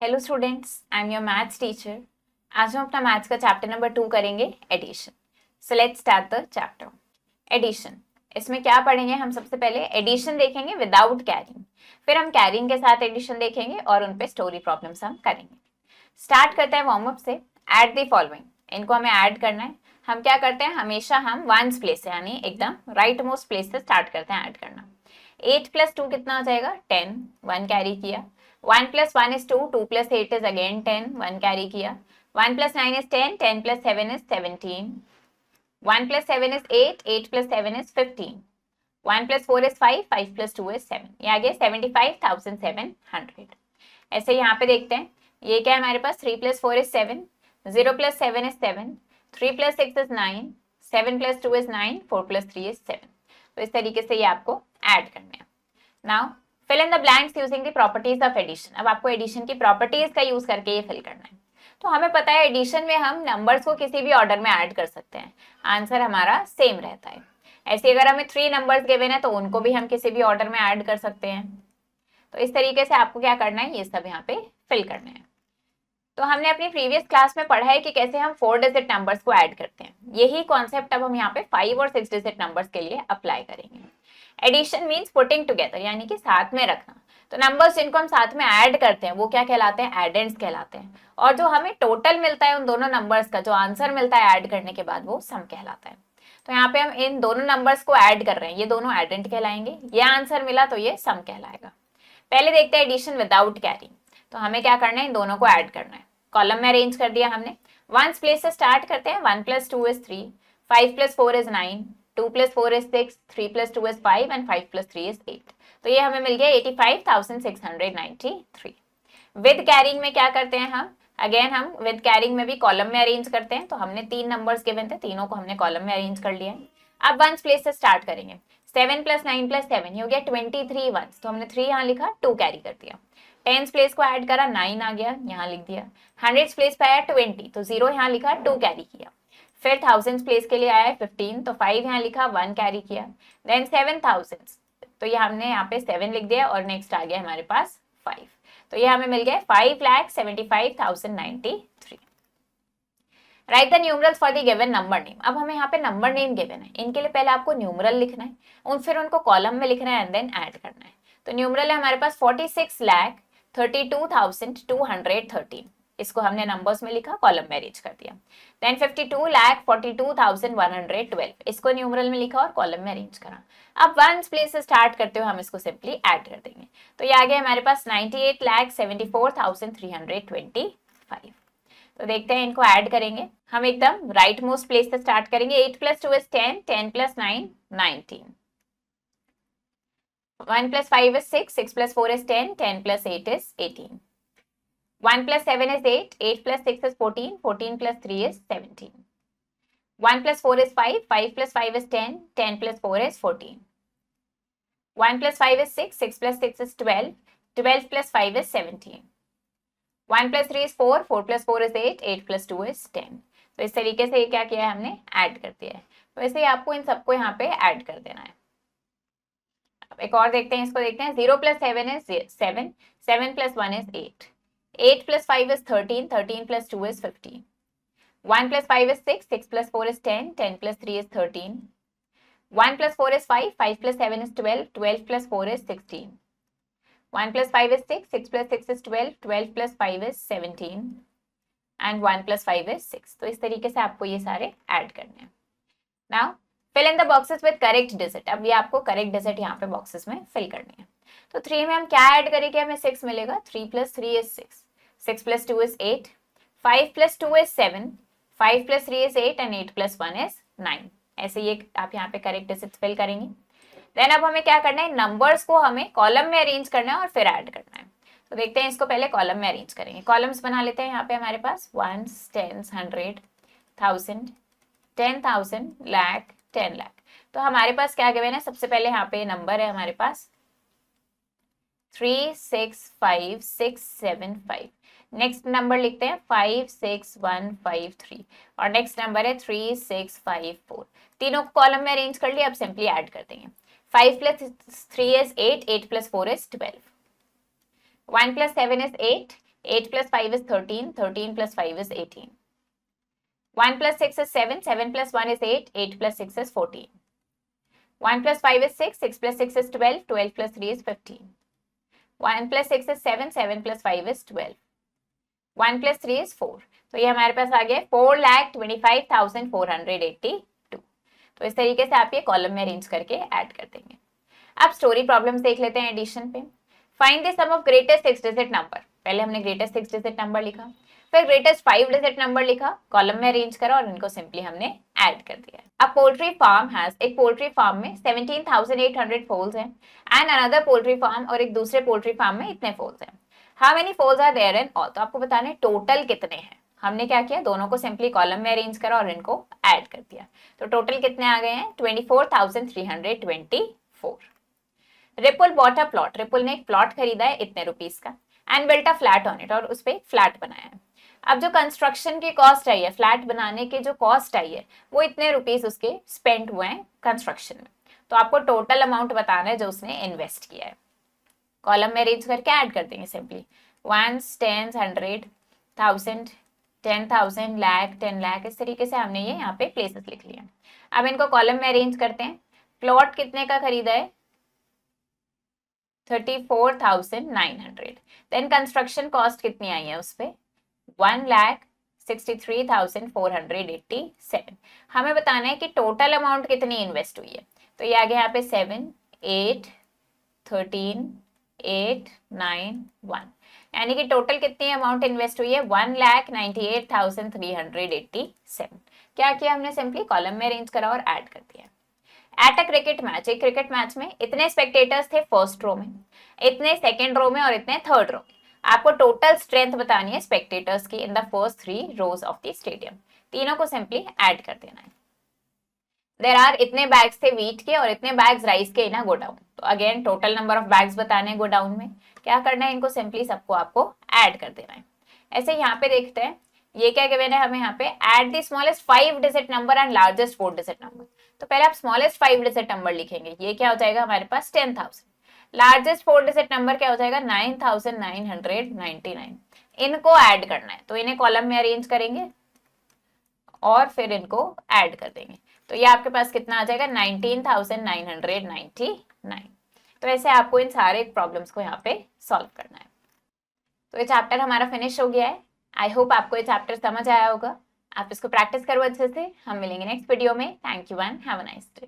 Hello students, I am your maths teacher. आज हम अपना मैथ्स का चैप्टर नंबर 2 करेंगे, addition. So let's start the chapter addition. इसमें क्या पढ़ेंगे? हम सबसे पहले एडिशन देखेंगे विदाउट कैरिंग, फिर हम कैरिंग के साथ एडिशन देखेंगे और उन पे स्टोरी प्रॉब्लम्स हम करेंगे। स्टार्ट करते हैं वार्म अप से। ऐड द फॉलोइंग, इनको हमें ऐड करना है। हम क्या करते हैं, हमेशा हम वंस प्लेस से यानी एकदम राइट मोस्ट प्लेस से स्टार्ट करते हैं ऐड करना। 8 प्लस 2 कितना हो जाएगा? 10, 1 कैरी किया। 1 plus 1 is 2, 2 plus 8 is again 10, 1 carry किया। 1 plus 9 is 10, 10 plus 7 is 17। 1 plus 7 is 8, 8 plus 7 is 15। 1 plus 4 is 5, 5 plus 2 is 7। ये आ गया 75,700। ऐसे यहाँ पे देखते हैं, ये क्या है हमारे पास? 3 plus 4 is 7, 0 plus 7 is 7, 3 plus 6 is 9, 7 plus 2 is 9, 4 plus 3 is 7। तो इस तरीके से ये आपको ऐड करने हैं। Now fill in the blanks using the properties of addition. अब आपको एडिशन की प्रॉपर्टीज का यूज करके ये फिल करना है। तो हमें पता है एडिशन में हम नंबर्स को किसी भी ऑर्डर में ऐड कर सकते हैं, आंसर हमारा सेम रहता है। ऐसे अगर हमें 3 नंबर्स गिवन है तो उनको भी हम किसी भी ऑर्डर में ऐड कर सकते हैं। तो इस तरीके से आपको क्या करना है, ये सब यहाँ पे फिल करने हैं। तो हमने अपनी प्रीवियस क्लास में पढ़ा है कि कैसे हम 4 डिजिट नंबर्स को ऐड करते हैं। यही कॉन्सेप्ट अब हम यहाँ पे 5 और 6 डिजिट नंबर्स के लिए अप्लाई करेंगे। एडिशन मीन्स पुटिंग टुगेदर, यानी कि साथ में रखना। तो नंबर्स जिनको हम साथ में ऐड करते हैं वो क्या कहलाते हैं? एडेंड्स कहलाते हैं। और जो हमें टोटल मिलता है उन दोनों नंबर्स का, जो आंसर मिलता है ऐड करने के बाद, वो सम कहलाता है। तो यहाँ पे हम इन दोनों नंबर्स को ऐड कर रहे हैं, ये दोनों एडेंट कहलाएंगे। ये आंसर मिला तो ये सम कहलाएगा। पहले देखते हैं एडिशन विदाउट कैरिंग। तो हमें क्या करना है, इन दोनों को ऐड करना है। कॉलम में अरेंज कर दिया हमने। वंस प्लेस से स्टार्ट करते हैं। 1 plus 2 is 3, 5 plus 4 is 9, 2 plus 4 is 6, 3 plus 2 is 5 and 5 plus 3 is 8। तो ये हमें मिल गया 85,693। विद कैरिंग में क्या करते हैं हम? अगेन हम विद कैरिंग में भी कॉलम में अरेंज करते हैं। तो हमने 3 नंबर्स गिवन थे, तीनों को हमने कॉलम में अरेंज कर लिया है। अब वंस प्लेस से स्टार्ट करेंगे। 7 प्लस 9 प्लस 7 हो गया 23 वंस, तो हमने 3 यहाँ लिखा, 2 कैरी कर दिया। टेंस प्लेस को ऐड करा, 9 आ गया, यहाँ लिख दिया। हंड्रेड्स प्लेस पे आया 20, तो 0 यहाँ लिखा, 2 कैरी किया। फिर थाउजेंड्स प्लेस के लिए आया 15, तो 5 यहाँ लिखा, 1 कैरी किया। देन 7,000, तो ये हमने यहाँ पे 7 लिख दिया और नेक्स्ट आ गया हमारे पास 5। तो ये हमें मिल गया 5,75,093। Right the numerals for the given number name. अब हमें यहाँ पे नंबर नेम गिवन है, इनके लिए पहले आपको न्यूमरल लिखना है, फिर उनको कॉलम में लिखना है एंड देन ऐड करना है। तो न्यूमरल है हमारे पास 46,32,213, इसको हमने नंबर्स में लिखा, कॉलम में अरेंज कर दिया। देन 52,42,112, इसको न्यूमरल में लिखा और कॉलम में अरेंज करा। अब वंस प्लेस से स्टार्ट करते हुए हम इसको सिंपली ऐड कर देंगे। तो ये आ गया हमारे पास 98,74,325। तो देखते हैं, इनको ऐड करेंगे हम एकदम राइट मोस्ट प्लेस से स्टार्ट करेंगे। 8 plus 2 is 10, 10 plus 9 19, 1 plus 5 is 6, 6 plus 4 is 10, 10 plus 8 is 18. 1 plus 7 is 8, 8 plus 6 is 14, 14 plus 3 is 17. 1 plus 4 is 5, 5 plus 5 is 10, 10 plus 4 is 14. 1 plus 5 is 6, 6 plus 6 is 12, 12 plus 5 is 17. 1 plus 3 is 4, 4 plus 4 is 8, 8 plus 2 is 10. तो इस तरीके से ये क्या किया है हमने, add कर दिया है। तो ऐसे ही आपको इन सबको यहाँ पे ऐड कर देना है। एक और देखते हैं, इसको देखते हैं। 0 plus 7 is 7, 7 plus 1 is 8, 8 plus 5 is 13, 13 plus 2 is 15, 1 plus 5 is 6, 6 plus 4 is 10, 10 plus 3 is 13, 1 plus 4 is 5, 5 plus 7 is 12, 12 plus 4 is 16, 1 plus 5 is 6, 6 plus 6 is 12, 12 plus 5 is 17 and 1 plus 5 is 6। तो इस तरीके से आपको ये सारे ऐड करने हैं। Now fill in the boxes with correct digit. अब ये आपको करेक्ट डिजिट यहाँ पे बॉक्सेस में फिल करनी है। तो 3 में हम क्या ऐड करेंगे, हमें 6 मिलेगा। 3 plus 3 is 6, 6 plus 2 is 8, 5 plus 2 is 7, 5 plus 3 is 8 and 8 plus 1 is 9। ऐसे ये आप यहाँ पे करेक्ट डिजिट फिल करेंगे। देन अब हमें क्या करना है, नंबर्स को हमें कॉलम में अरेंज करना है और फिर ऐड करना है। तो देखते हैं, इसको पहले कॉलम में अरेंज करेंगे। कॉलम्स बना लेते हैं। यहाँ पे हमारे पास 1s, 10s, 100, 1000, 10,000, लाख, 10 लाख। तो हमारे पास क्या गिवन है, सबसे पहले यहाँ पे नंबर है हमारे पास 365675। नेक्स्ट नंबर लिखते हैं 56153 और नेक्स्ट नंबर है 3654। तीनों को कॉलम में अरेंज कर लिया। अब सिंपली ऐड कर देंगे। 5 plus 3 is 8, 8 plus 4 is 12, 1 plus 7 is 8, 8 plus 5 is 13, 13 plus 5 is 18. 1 plus 6 is 7, 7 plus 1 is 8, 8 plus 6 is 14. 1 plus 5 is 6, 6 plus 6 is 12, 12 plus 3 is 15. 1 plus 6 is 7, 7 plus 5 is 12. 1 plus 3 is 4. तो ये हमारे पास आ गया 4,25,482. तो इस तरीके से आप ये कॉलम में अरेंज करके ऐड कर देंगे. अब स्टोरी प्रॉब्लम्स देख लेते हैं एडिशन पे. Find the sum of greatest 6 digit number. पहले हमने ग्रेटेस्ट 6 डिजिट नंबर लिखा, फिर ग्रेटेस्ट 5 डिजिट नंबर लिखा, कॉलम में अरेंज करा और इनको सिंपली हमने ऐड कर दिया. अब पोल्ट्री फार्म हैज, एक पोल्ट्री फार्म में 17,800 फोल्स हैं एंड अनदर पोल्ट्री फार्म, और एक दूसरे पोल्ट्री फार्म में इतने फोल्स हैं. How many fowls are there in all. तो आपको बताना है टोटल कितने हैं. हमने क्या किया, दोनों को सिंपली कॉलम में अरेंज करा और इनको ऐड कर दिया. तो टोटल कितने आ गए हैं, 24,324. Ripul bought a plot. Ripul ने एक प्लॉट खरीदा है इतने रुपीस का and built a flat on it, और उस पर एक फ्लैट बनाया है. अब जो कंस्ट्रक्शन की कॉस्ट आई है, फ्लैट बनाने की जो कॉस्ट आई है, वो इतने रुपीस उसके स्पेंड हुए हैं कंस्ट्रक्शन में. तो आपको टोटल अमाउंट बताना है जो उसने इन्वेस्ट किया है. कॉलम में अरेंज करके ऐड कर देंगे simply. 1s, 10s, 100, 1000, 10,000, lakh, 10 lakh, इस तरीके से हमने ये यहाँ पे प्लेसेस लिख लिया. अब इनको कॉलम में अरेंज करते हैं. प्लॉट कितने का खरीदा है, 34,900. देन कंस्ट्रक्शन कॉस्ट कितनी आई है उस पे, 1,63,487. हमें बताना है कि टोटल अमाउंट कितनी इन्वेस्ट हुई है. तो ये आ गया यहाँ पे 7, 8, 13, 8, 9, 1, यानी कि टोटल कितनी अमाउंट इन्वेस्ट हुई है, 1,98,387. क्या किया हमने, सिंपली कॉलम में अरेंज करा और ऐड कर दिया. एट अ क्रिकेट मैच, एक क्रिकेट मैच में इतने स्पेक्टेटर्स थे फर्स्ट रो में, इतने सेकेंड रो में और इतने थर्ड रो में. आपको टोटल स्ट्रेंथ बतानी है स्पेक्टेटर्स की in the first 3 rose of the stadium. तीनों को सिंपली ऐड कर देना है. देयर आर, इतने बैग्स थे वीट के और इतने बैग्स राइस के इन अ गोडाउन. तो again total number of bags बताने हैं गोडाउन में. क्या करना है, इनको सिंपली सबको आपको ऐड कर देना है. ऐसे यहाँ पे देखते हैं ये क्या गिवन है हमें यहाँ पे, add the smallest 5 digit number and largest 4 digit number. तो पहले आप स्मॉलेस्ट 5 डिजिट नंबर लिखेंगे, ये क्या हो जाएगा हमारे पास 10,000. लार्जेस्ट 4 डिजिट नंबर क्या हो जाएगा 9,999. इनको ऐड करना है, तो इन्हें कॉलम में अरेंज करेंगे और फिर इनको ऐड कर देंगे. तो ये आपके पास कितना आ जाएगा 19,999. तो ऐसे आपको इन सारे प्रॉब्लम्स को यहाँ पे सॉल्व करना है. तो ये चैप्टर हमारा फिनिश हो गया है. आई होप आपको ये चैप्टर समझ आया होगा. आप इसको प्रैक्टिस करो अच्छे से. हम मिलेंगे नेक्स्ट वीडियो में. Thank you and have a nice day.